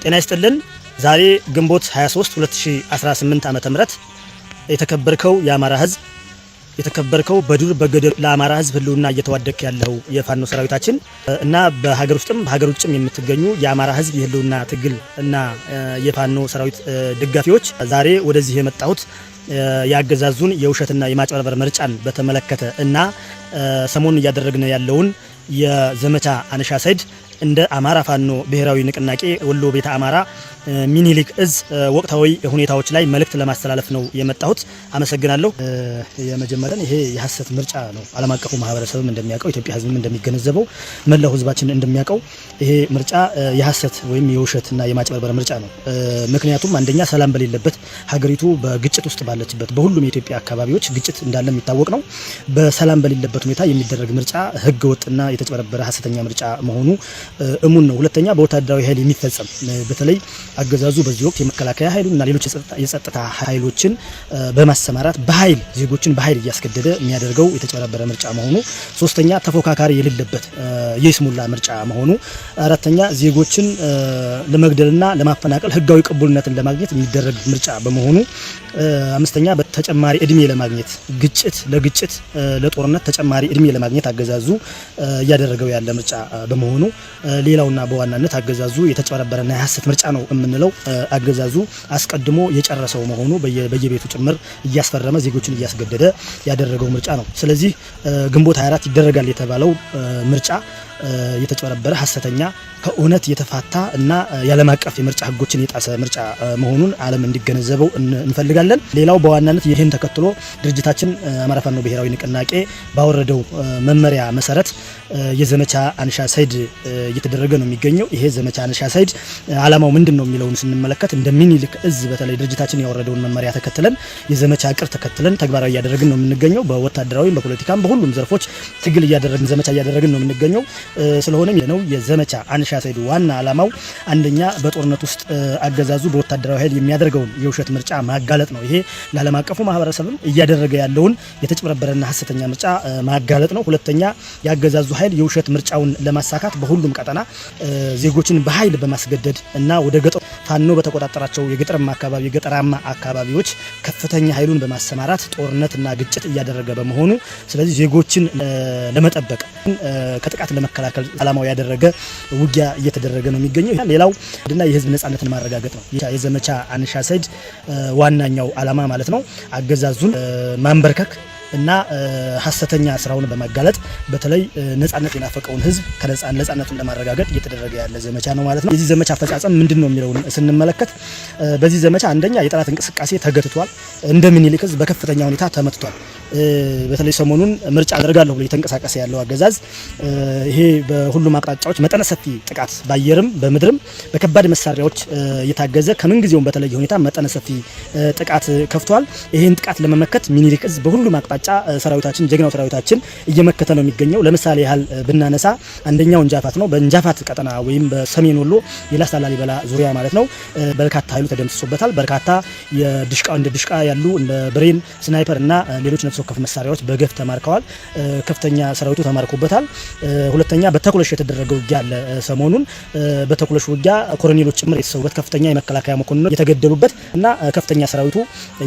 ጤና ይስጥልን። ዛሬ ግንቦት 23 2018 ዓመተ ምህረት የተከበርከው የአማራ ህዝብ የተከበርከው በዱር በገደል ለአማራ ህዝብ ህልውና እየተዋደቀ ያለው የፋኖ ሰራዊታችን እና በሀገር ውስጥም በሀገር ውጭም የምትገኙ የአማራ ህዝብ የህልውና ትግል እና የፋኖ ሰራዊት ደጋፊዎች ዛሬ ወደዚህ የመጣሁት ያገዛዙን የውሸትና የማጭበርበር ምርጫን በተመለከተ እና ሰሞኑን እያደረግን ያለውን የዘመቻ አንሻ ሰይድ እንደ አማራ ፋኖ ብሔራዊ ንቅናቄ ወሎ ቤተ አማራ ሚኒሊክ እዝ ወቅታዊ ሁኔታዎች ላይ መልእክት ለማስተላለፍ ነው የመጣሁት። አመሰግናለሁ። የመጀመሪያው ይሄ የሐሰት ምርጫ ነው። ዓለም አቀፉ ማህበረሰብም እንደሚያውቀው ኢትዮጵያ ህዝብም እንደሚገነዘበው መላው ህዝባችን እንደሚያውቀው ይሄ ምርጫ የሐሰት ወይም የውሸትና የማጭበርበር ምርጫ ነው። ምክንያቱም አንደኛ ሰላም በሌለበት ሀገሪቱ በግጭት ውስጥ ባለችበት በሁሉም የኢትዮጵያ አካባቢዎች ግጭት እንዳለ የሚታወቅ ነው። በሰላም በሌለበት ሁኔታ የሚደረግ ምርጫ ህገ ወጥና የተጨበረበረ ሐሰተኛ ምርጫ መሆኑ እሙን ነው። ሁለተኛ በወታደራዊ ኃይል የሚፈጸም በተለይ አገዛዙ በዚህ ወቅት የመከላከያ ኃይሉና ሌሎች የጸጥታ ኃይሎችን በማሰማራት በኃይል ዜጎችን በኃይል እያስገደደ የሚያደርገው የተጨበረበረ ምርጫ መሆኑ፣ ሶስተኛ ተፎካካሪ የሌለበት የይስሙላ ምርጫ መሆኑ፣ አራተኛ ዜጎችን ለመግደልና ለማፈናቀል ህጋዊ ቅቡልነትን ለማግኘት የሚደረግ ምርጫ በመሆኑ፣ አምስተኛ በተጨማሪ እድሜ ለማግኘት ለግጭት ለጦርነት ተጨማሪ እድሜ ለማግኘት አገዛዙ እያደረገው ያለ ምርጫ በመሆኑ፣ ሌላውና በዋናነት አገዛዙ የተጨበረበረና የሐሰት ምርጫ ነው የምንለው አገዛዙ አስቀድሞ የጨረሰው መሆኑ በየቤቱ ጭምር እያስፈረመ ዜጎችን እያስገደደ ያደረገው ምርጫ ነው። ስለዚህ ግንቦት 24 ይደረጋል የተባለው ምርጫ የተጨበረበረ ሐሰተኛ ከእውነት የተፋታ እና የዓለም አቀፍ የምርጫ ህጎችን የጣሰ ምርጫ መሆኑን ዓለም እንዲገነዘበው እንፈልጋለን። ሌላው በዋናነት ይህን ተከትሎ ድርጅታችን አማራ ፋኖ ብሔራዊ ንቅናቄ ባወረደው መመሪያ መሰረት የዘመቻ አንሻ ሰይድ እየተደረገ ነው የሚገኘው። ይሄ ዘመቻ አንሻ ሰይድ ዓላማው ምንድነው የሚለውን ስንመለከት እንደ ሚኒሊክ እዝ በተለይ ድርጅታችን ያወረደውን መመሪያ ተከትለን የዘመቻ እቅድ ተከትለን ተግባራዊ እያደረግን ነው የምንገኘው። በወታደራዊ በፖለቲካም በሁሉም ዘርፎች ትግል እያደረግን ዘመቻ እያደረግን ነው የምንገኘው። ስለሆነም ነው የዘመቻ አንሻ ሰይድ ዋና ዓላማው አንደኛ በጦርነት ውስጥ አገዛዙ በወታደራዊ ኃይል የሚያደርገውን የውሸት ምርጫ ማጋለጥ ነው። ይሄ ለዓለም አቀፉ ማህበረሰብም እያደረገ ያለውን የተጨበረበረና ሐሰተኛ ምርጫ ማጋለጥ ነው። ሁለተኛ የአገዛዙ ኃይል የውሸት ምርጫውን ለማሳካት በሁሉም ቀጠና ዜጎችን በኃይል በማስገደድ እና ወደ ገጠር ፋኖ በተቆጣጠራቸው የገጠራማ አካባቢዎች ከፍተኛ ኃይሉን በማሰማራት ጦርነትና ግጭት እያደረገ በመሆኑ ስለዚህ ዜጎችን ለመጠበቅ ከጥቃት ለመከላከል ዓላማው ያደረገ ውጊያ እየተደረገ ነው የሚገኘው። ሌላው እና የህዝብ ነጻነትን ማረጋገጥ ነው የዘመቻ አንሻ ሰይድ ዋናኛው ዓላማ ማለት ነው። አገዛዙን ማንበርከክ እና ሐሰተኛ ስራውን በማጋለጥ በተለይ ነጻነት የናፈቀውን ህዝብ ነጻነቱን ለማረጋገጥ እየተደረገ ያለ ዘመቻ ነው ማለት ነው። የዚህ ዘመቻ አፈጻጸም ምንድነው የሚለውን ስንመለከት በዚህ ዘመቻ አንደኛ የጠላት እንቅስቃሴ ተገትቷል። እንደ ሚኒሊክ ህዝብ በከፍተኛ ሁኔታ ተመትቷል። በተለይ ሰሞኑን ምርጫ አደርጋለሁ ብሎ የተንቀሳቀሰ ያለው አገዛዝ ይሄ በሁሉም አቅጣጫዎች መጠነ ሰፊ ጥቃት ባየርም በምድርም በከባድ መሳሪያዎች እየታገዘ ከምን ጊዜውም በተለየ ሁኔታ መጠነ ሰፊ ጥቃት ከፍቷል። ይሄን ጥቃት ለመመከት ሚኒሊክ ህዝብ በሁሉም አቅጣጫ ሰራዊታችን ጀግናው ሰራዊታችን እየመከተ ነው የሚገኘው። ለምሳሌ ያህል ብናነሳ አንደኛው እንጃፋት ነው። በእንጃፋት ቀጠና ወይም በሰሜን ወሎ የላስታ ላሊበላ ዙሪያ ማለት ነው በርካታ ኃይሉ ተደምስሶበታል። በርካታ እንደ ድሽቃ ያሉ እንደ ብሬን ስናይፐር እና ሌሎች ነፍስ ወከፍ መሳሪያዎች በገፍ ተማርከዋል። ከፍተኛ ሰራዊቱ ተማርኮበታል። ሁለተኛ በተኩለሽ የተደረገው ውጊያ አለ። ሰሞኑን በተኩለሽ ውጊያ ኮሎኔሎች ጭምር የተሰዉበት ከፍተኛ የመከላከያ መኮንኖች የተገደሉበት እና ከፍተኛ ሰራዊቱ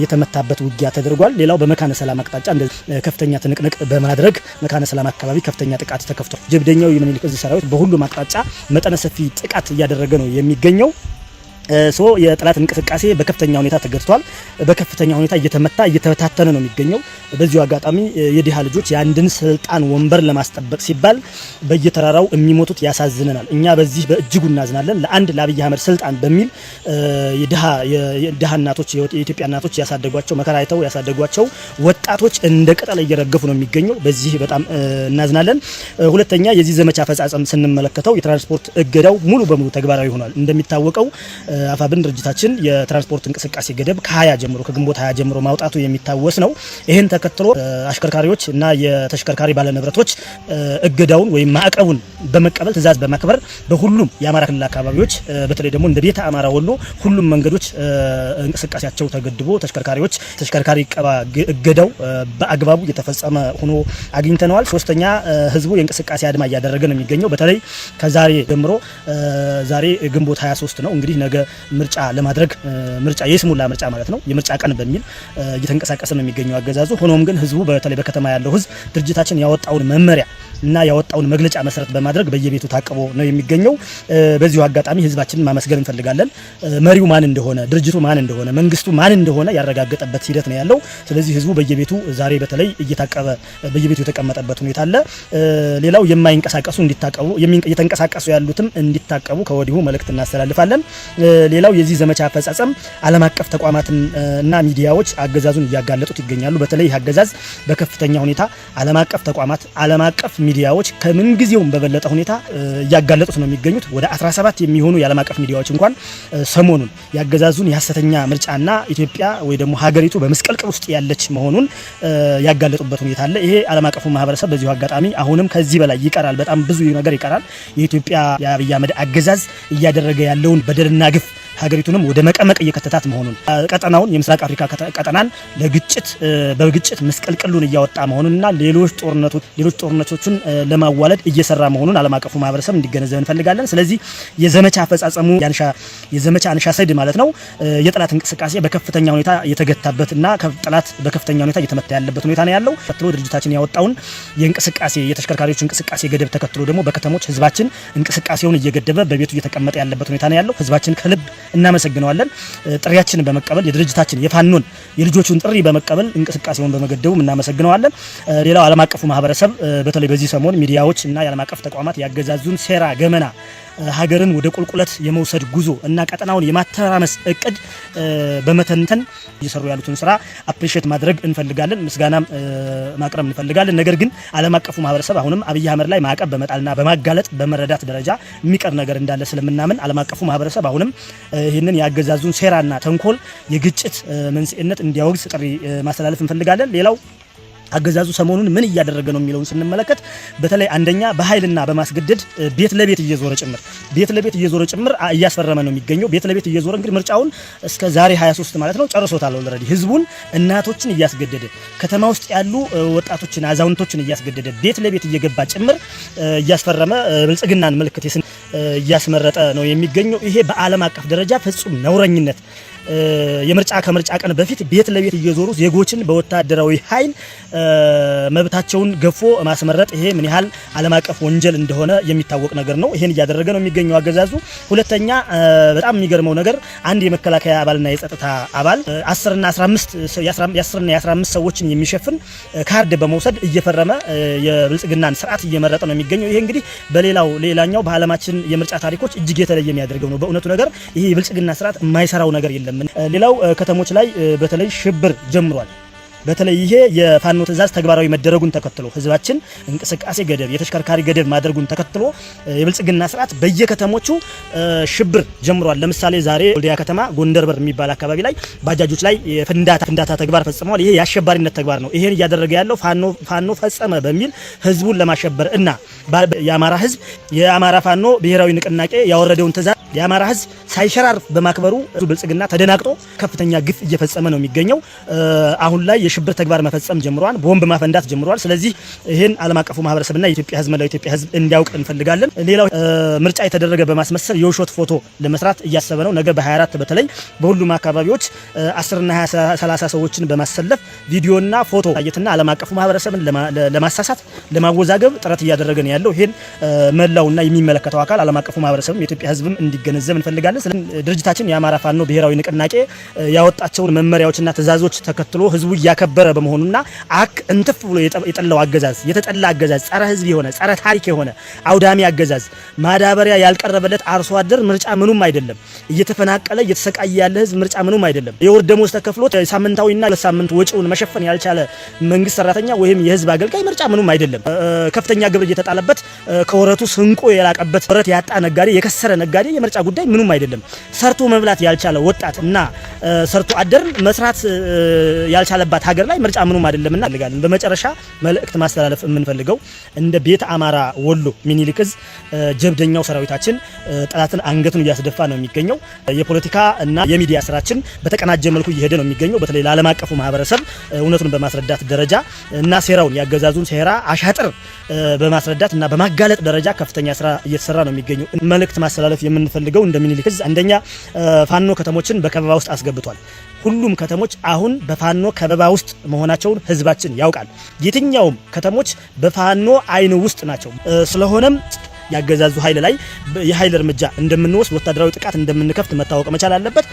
የተመታበት ውጊያ ተደርጓል። ሌላው በመካነ ሰላም አቅጣጫ ከፍተኛ ትንቅንቅ በማድረግ መካነ ሰላም አካባቢ ከፍተኛ ጥቃት ተከፍቷል። ጀብደኛው የሚኒሊክ እዝ ሰራዊት በሁሉም አቅጣጫ መጠነ ሰፊ ጥቃት እያደረገ ነው የሚገኘው። የጠላት እንቅስቃሴ በከፍተኛ ሁኔታ ተገድቷል። በከፍተኛ ሁኔታ እየተበታተነ ነው የሚገኘው። በዚሁ አጋጣሚ የዲሃ ልጆች የአንድን ስልጣን ወንበር ለማስጠበቅ ሲባል በየተራራው የሚሞቱት ያሳዝነናል። እኛ በዚህ በእጅጉ እናዝናለን። ለአብይ አህመድ ስልጣን በሚል የዲሃ እናቶች የኢትዮጵያ እናቶች ያሳደጓቸው መከራ አይተው ያሳደጓቸው ወጣቶች እንደ ቅጠል እየረገፉ ነው የሚገኘው። በዚህ በጣም እናዝናለን። ሁለተኛ የዚህ ዘመቻ አፈጻጸም ስንመለከተው የትራንስፖርት እገዳው ሙሉ በሙሉ ተግባራዊ ሆኗል። እንደሚታወቀው አፋብን ድርጅታችን የትራንስፖርት እንቅስቃሴ ገደብ ከ20 ጀምሮ ከግንቦት 20 ጀምሮ ማውጣቱ የሚታወስ ነው። ይህን ተከትሎ አሽከርካሪዎች እና የተሽከርካሪ ባለንብረቶች እገዳውን ወይም ማዕቀቡን በመቀበል ትዕዛዝ በማክበር በሁሉም የአማራ ክልል አካባቢዎች በተለይ ደግሞ እንደ ቤተ አማራ ወሎ ሁሉም መንገዶች እንቅስቃሴያቸው ተገድቦ ተሽከርካሪ እገዳው በአግባቡ የተፈጸመ ሆኖ አግኝተነዋል። ሶስተኛ ህዝቡ የእንቅስቃሴ አድማ እያደረገ ነው የሚገኘው። በተለይ ከዛሬ ጀምሮ ዛሬ ግንቦት 23 ነው እንግዲህ ነገ ምርጫ ለማድረግ ምርጫ የስሙላ ምርጫ ማለት ነው የምርጫ ቀን በሚል እየተንቀሳቀሰ ነው የሚገኘው አገዛዙ። ሆኖም ግን ህዝቡ በተለይ በከተማ ያለው ህዝብ ድርጅታችን ያወጣውን መመሪያ እና ያወጣውን መግለጫ መሰረት በማድረግ በየቤቱ ታቅቦ ነው የሚገኘው። በዚሁ አጋጣሚ ህዝባችንን ማመስገን እንፈልጋለን። መሪው ማን እንደሆነ፣ ድርጅቱ ማን እንደሆነ፣ መንግስቱ ማን እንደሆነ ያረጋገጠበት ሂደት ነው ያለው። ስለዚህ ህዝቡ በየቤቱ ዛሬ በተለይ እየታቀበ በየቤቱ የተቀመጠበት ሁኔታ አለ። ሌላው የማይንቀሳቀሱ እንዲታቀቡ የተንቀሳቀሱ ያሉትም እንዲታቀቡ ከወዲሁ መልእክት እናስተላልፋለን። ሌላው የዚህ ዘመቻ አፈጻጸም ዓለም አቀፍ ተቋማትን እና ሚዲያዎች አገዛዙን እያጋለጡት ይገኛሉ። በተለይ አገዛዝ በከፍተኛ ሁኔታ ዓለም አቀፍ ተቋማት ዓለም አቀፍ ሚዲያዎች ከምን ጊዜውም በበለጠ ሁኔታ እያጋለጡት ነው የሚገኙት። ወደ 17 የሚሆኑ የዓለም አቀፍ ሚዲያዎች እንኳን ሰሞኑን ያገዛዙን የሐሰተኛ ምርጫና ኢትዮጵያ ወይ ደግሞ ሀገሪቱ በመስቀልቅል ውስጥ ያለች መሆኑን ያጋለጡበት ሁኔታ አለ። ይሄ ዓለም አቀፉ ማህበረሰብ በዚሁ አጋጣሚ አሁንም ከዚህ በላይ ይቀራል፣ በጣም ብዙ ነገር ይቀራል። የኢትዮጵያ የአብይ አህመድ አገዛዝ እያደረገ ያለውን በደልና ግፍ ሀገሪቱንም ወደ መቀመቅ እየከተታት መሆኑን ቀጠናውን የምስራቅ አፍሪካ ቀጠናን በግጭት መስቀልቅሉን እያወጣ መሆኑንና ሌሎች ጦርነቶችን ለማዋለድ እየሰራ መሆኑን ዓለም አቀፉ ማህበረሰብ እንዲገነዘብ እንፈልጋለን። ስለዚህ የዘመቻ አፈጻጸሙ የዘመቻ አንሻ ሰይድ ማለት ነው የጠላት እንቅስቃሴ በከፍተኛ ሁኔታ የተገታበትና ጠላት በከፍተኛ ሁኔታ እየተመታ ያለበት ሁኔታ ነው ያለው። ተከትሎ ድርጅታችን ያወጣውን የተሽከርካሪዎች እንቅስቃሴ ገደብ ተከትሎ ደግሞ በከተሞች ህዝባችን እንቅስቃሴውን እየገደበ በቤቱ እየተቀመጠ ያለበት ሁኔታ ነው ያለው። ህዝባችን ከልብ እናመሰግነዋለን። ጥሪያችንን በመቀበል የድርጅታችን የፋኖን የልጆቹን ጥሪ በመቀበል እንቅስቃሴውን በመገደቡ እናመሰግነዋለን። ሌላው ዓለም አቀፉ ማህበረሰብ በተለይ በዚህ ሰሞን ሚዲያዎች እና የዓለም አቀፍ ተቋማት ያገዛዙን ሴራ ገመና ሀገርን ወደ ቁልቁለት የመውሰድ ጉዞ እና ቀጠናውን የማተራመስ እቅድ በመተንተን እየሰሩ ያሉትን ስራ አፕሪሼት ማድረግ እንፈልጋለን፣ ምስጋናም ማቅረብ እንፈልጋለን። ነገር ግን ዓለም አቀፉ ማህበረሰብ አሁንም አብይ አህመድ ላይ ማዕቀብ በመጣልና በማጋለጥ በመረዳት ደረጃ የሚቀር ነገር እንዳለ ስለምናምን ዓለም አቀፉ ማህበረሰብ አሁንም ይህንን ያገዛዙን ሴራና ተንኮል የግጭት መንስኤነት እንዲያወግዝ ጥሪ ማስተላለፍ እንፈልጋለን። ሌላው አገዛዙ ሰሞኑን ምን እያደረገ ነው የሚለውን ስንመለከት በተለይ አንደኛ በኃይልና በማስገደድ ቤት ለቤት እየዞረ ጭምር እያስፈረመ ነው የሚገኘው። ቤት ለቤት እየዞረ እንግዲህ ምርጫውን እስከ ዛሬ 23 ማለት ነው ጨርሶታል ኦልሬዲ። ህዝቡን እናቶችን እያስገደደ ከተማ ውስጥ ያሉ ወጣቶችን አዛውንቶችን እያስገደደ ቤት ለቤት እየገባ ጭምር እያስፈረመ ብልጽግናን ምልክት እያስመረጠ ነው የሚገኘው። ይሄ በዓለም አቀፍ ደረጃ ፍጹም ነውረኝነት ከምርጫ ቀን በፊት ቤት ለቤት እየዞሩ ዜጎችን በወታደራዊ ኃይል መብታቸውን ገፎ ማስመረጥ ይሄ ምን ያህል ዓለም አቀፍ ወንጀል እንደሆነ የሚታወቅ ነገር ነው። ይሄን እያደረገ ነው የሚገኘው አገዛዙ። ሁለተኛ በጣም የሚገርመው ነገር አንድ የመከላከያ አባልና የጸጥታ አባል 10 እና 15 ሰዎችን የሚሸፍን ካርድ በመውሰድ እየፈረመ የብልጽግናን ስርዓት እየመረጠ ነው የሚገኘው። ይሄ እንግዲህ ሌላኛው በዓለማችን የምርጫ ታሪኮች እጅግ የተለየ የሚያደርገው ነው። በእውነቱ ነገር ይሄ የብልጽግና ስርዓት የማይሰራው ነገር የለም። ሌላው ከተሞች ላይ በተለይ ሽብር ጀምሯል። በተለይ ይሄ የፋኖ ትዕዛዝ ተግባራዊ መደረጉን ተከትሎ ህዝባችን እንቅስቃሴ ገደብ የተሽከርካሪ ገደብ ማድረጉን ተከትሎ የብልጽግና ስርዓት በየከተሞቹ ሽብር ጀምሯል። ለምሳሌ ዛሬ ወልዲያ ከተማ ጎንደር በር የሚባል አካባቢ ላይ ባጃጆች ላይ ፍንዳታ ተግባር ፈጽመዋል። ይሄ የአሸባሪነት ተግባር ነው። ይሄን እያደረገ ያለው ፋኖ ፈጸመ በሚል ህዝቡን ለማሸበር እና የአማራ ህዝብ የአማራ ፋኖ ብሔራዊ ንቅናቄ ያወረደውን ትዕዛዝ የአማራ ህዝብ ሳይሸራርፍ በማክበሩ ብልጽግና ተደናቅጦ ከፍተኛ ግፍ እየፈጸመ ነው የሚገኘው። አሁን ላይ የሽብር ተግባር መፈጸም ጀምሯል፣ ቦምብ ማፈንዳት ጀምሯል። ስለዚህ ይሄን ዓለም አቀፉ ማህበረሰብና የኢትዮጵያ ህዝብ መላው ኢትዮጵያ ህዝብ እንዲያውቅ እንፈልጋለን። ሌላው ምርጫ የተደረገ በማስመሰል የውሾት ፎቶ ለመስራት እያሰበ ነው። ነገ በ24 በተለይ በሁሉም አካባቢዎች 10 እና 30 ሰዎችን በማሰለፍ ቪዲዮና ፎቶ ታየትና ዓለም አቀፉ ማህበረሰብን ለማሳሳት ለማወዛገብ ጥረት እያደረገ ነው ያለው። ይሄን መላውና የሚመለከተው አካል ዓለም አቀፉ ማህበረሰብም የኢትዮጵያ ህዝብም እንዲገነዘብ እንፈልጋለን። ድርጅታችን የአማራ ፋኖ ብሔራዊ ንቅናቄ ያወጣቸውን መመሪያዎችና ትዕዛዞች ተከትሎ ህዝቡ እያከበረ በመሆኑና እንትፍ ብሎ የጠላው አገዛዝ የተጠላ አገዛዝ ጸረ ህዝብ የሆነ ጸረ ታሪክ የሆነ አውዳሚ አገዛዝ ማዳበሪያ ያልቀረበለት አርሶ አደር ምርጫ ምኑም አይደለም። እየተፈናቀለ እየተሰቃየ ያለ ህዝብ ምርጫ ምኑም አይደለም። የወር ደሞዝ ተከፍሎት ሳምንታዊና ለሳምንት ወጪውን መሸፈን ያልቻለ መንግስት ሰራተኛ ወይም የህዝብ አገልጋይ ምርጫ ምኑም አይደለም። ከፍተኛ ግብር እየተጣለበት ከወረቱ ስንቆ የላቀበት ወረት ያጣ ነጋዴ የከሰረ ነጋዴ የምርጫ የምርጫ ጉዳይ ምኑም አይደለም። ሰርቶ መብላት ያልቻለ ወጣት እና ሰርቶ አደር መስራት ያልቻለባት ሀገር ላይ ምርጫ ምኑም አይደለምና እንፈልጋለን። በመጨረሻ መልእክት ማስተላለፍ የምንፈልገው እንደ ቤተ አማራ ወሎ ሚኒሊክ ዕዝ ጀብደኛው ሰራዊታችን ጠላትን አንገቱን እያስደፋ ነው የሚገኘው። የፖለቲካ እና የሚዲያ ስራችን በተቀናጀ መልኩ እየሄደ ነው የሚገኘው። በተለይ ለዓለም አቀፉ ማህበረሰብ እውነቱን በማስረዳት ደረጃ እና ሴራውን ያገዛዙን ሴራ አሻጥር በማስረዳት እና በማጋለጥ ደረጃ ከፍተኛ ስራ እየተሰራ ነው የሚገኘው። መልእክት ማስተላለፍ የምንፈልገው እንደ ሚኒሊክ ዕዝ አንደኛ ፋኖ ከተሞችን በከበባ ውስጥ አስገብቷል። ሁሉም ከተሞች አሁን በፋኖ ከበባ ውስጥ መሆናቸውን ህዝባችን ያውቃል። የትኛውም ከተሞች በፋኖ አይን ውስጥ ናቸው። ስለሆነም ያገዛዙ ኃይል ላይ የኃይል እርምጃ እንደምንወስድ ወታደራዊ ጥቃት እንደምንከፍት መታወቅ መቻል አለበት።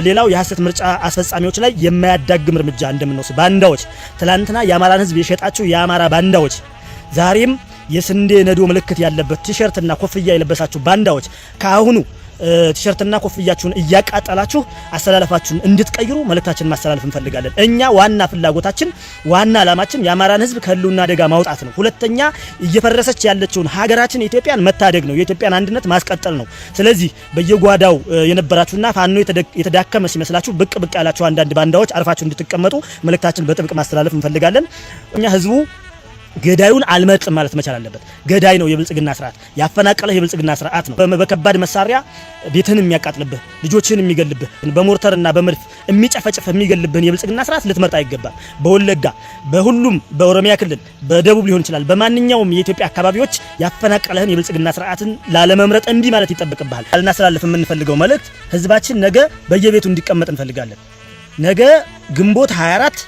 ሌላው የሐሰት ምርጫ አስፈጻሚዎች ላይ የማያዳግም እርምጃ እንደምንወስድ፣ ባንዳዎች ትላንትና የአማራን ህዝብ የሸጣችሁ የአማራ ባንዳዎች ዛሬም የስንዴ ነዶ ምልክት ያለበት ቲሸርትና ኮፍያ የለበሳችሁ ባንዳዎች ከአሁኑ ቲሸርትና ኮፍያችሁን እያቃጠላችሁ አስተላለፋችሁን እንድትቀይሩ መልእክታችንን ማስተላለፍ እንፈልጋለን። እኛ ዋና ፍላጎታችን ዋና አላማችን የአማራን ህዝብ ከህልውና አደጋ ማውጣት ነው። ሁለተኛ እየፈረሰች ያለችውን ሀገራችን ኢትዮጵያን መታደግ ነው። የኢትዮጵያን አንድነት ማስቀጠል ነው። ስለዚህ በየጓዳው የነበራችሁና ፋኖ የተዳከመ ሲመስላችሁ ብቅ ያላችሁ አንዳንድ ባንዳዎች አርፋችሁ እንድትቀመጡ መልእክታችንን በጥብቅ ማስተላለፍ እንፈልጋለን። እኛ ህዝቡ ገዳዩን አልመርጥም ማለት መቻል አለበት። ገዳይ ነው የብልጽግና ስርዓት፣ ያፈናቀለህ የብልጽግና ስርዓት ነው። በከባድ መሳሪያ ቤትህን የሚያቃጥልብህ፣ ልጆችህን የሚገልብህ፣ በሞርተርና በመድፍ የሚጨፈጭፍ የሚገልብህን የብልጽግና ስርዓት ልትመርጥ አይገባም። በወለጋ በሁሉም በኦሮሚያ ክልል በደቡብ ሊሆን ይችላል፣ በማንኛውም የኢትዮጵያ አካባቢዎች ያፈናቀለህን የብልጽግና ስርዓትን ላለመምረጥ እንቢ ማለት ይጠበቅብሃል። ልናስተላልፍ የምንፈልገው መልእክት ህዝባችን ነገ በየቤቱ እንዲቀመጥ እንፈልጋለን። ነገ ግንቦት 24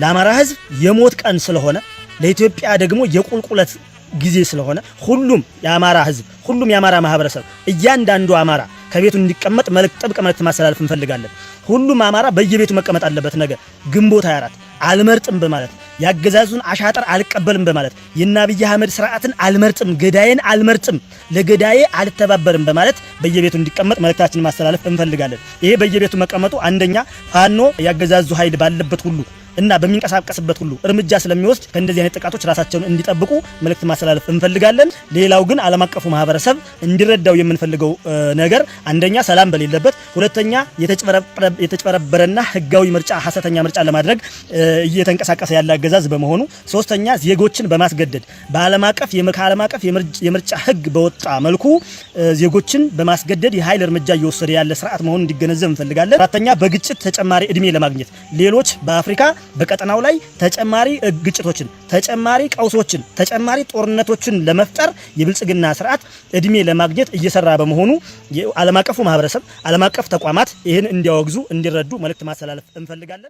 ለአማራ ህዝብ የሞት ቀን ስለሆነ ለኢትዮጵያ ደግሞ የቁልቁለት ጊዜ ስለሆነ ሁሉም የአማራ ህዝብ ሁሉም የአማራ ማህበረሰብ እያንዳንዱ አማራ ከቤቱ እንዲቀመጥ ጥብቅ መልእክት ማስተላለፍ እንፈልጋለን። ሁሉም አማራ በየቤቱ መቀመጥ አለበት። ነገ ግንቦት 24 አልመርጥም በማለት ያገዛዙን አሻጥር አልቀበልም በማለት የአብይ አህመድ ስርዓትን አልመርጥም፣ ገዳይን አልመርጥም፣ ለገዳዬ አልተባበርም በማለት በየቤቱ እንዲቀመጥ መልእክታችንን ማስተላለፍ እንፈልጋለን። ይሄ በየቤቱ መቀመጡ አንደኛ ፋኖ ያገዛዙ ኃይል ባለበት ሁሉ እና በሚንቀሳቀስበት ሁሉ እርምጃ ስለሚወስድ ከእንደዚህ አይነት ጥቃቶች ራሳቸውን እንዲጠብቁ መልእክት ማስተላለፍ እንፈልጋለን። ሌላው ግን ዓለም አቀፉ ማህበረሰብ እንዲረዳው የምንፈልገው ነገር አንደኛ ሰላም በሌለበት፣ ሁለተኛ የተጭበረበረና ህጋዊ ምርጫ ሐሰተኛ ምርጫ ለማድረግ እየተንቀሳቀሰ ያለ አገዛዝ በመሆኑ፣ ሶስተኛ ዜጎችን በማስገደድ በዓለም አቀፍ የምርጫ ህግ በወጣ መልኩ ዜጎችን በማስገደድ የኃይል እርምጃ እየወሰደ ያለ ስርዓት መሆኑን እንዲገነዘብ እንፈልጋለን። አራተኛ በግጭት ተጨማሪ እድሜ ለማግኘት ሌሎች በአፍሪካ በቀጠናው ላይ ተጨማሪ ግጭቶችን፣ ተጨማሪ ቀውሶችን፣ ተጨማሪ ጦርነቶችን ለመፍጠር የብልጽግና ስርዓት እድሜ ለማግኘት እየሰራ በመሆኑ ዓለም አቀፉ ማህበረሰብ፣ ዓለም አቀፍ ተቋማት ይህን እንዲያወግዙ እንዲረዱ መልእክት ማስተላለፍ እንፈልጋለን።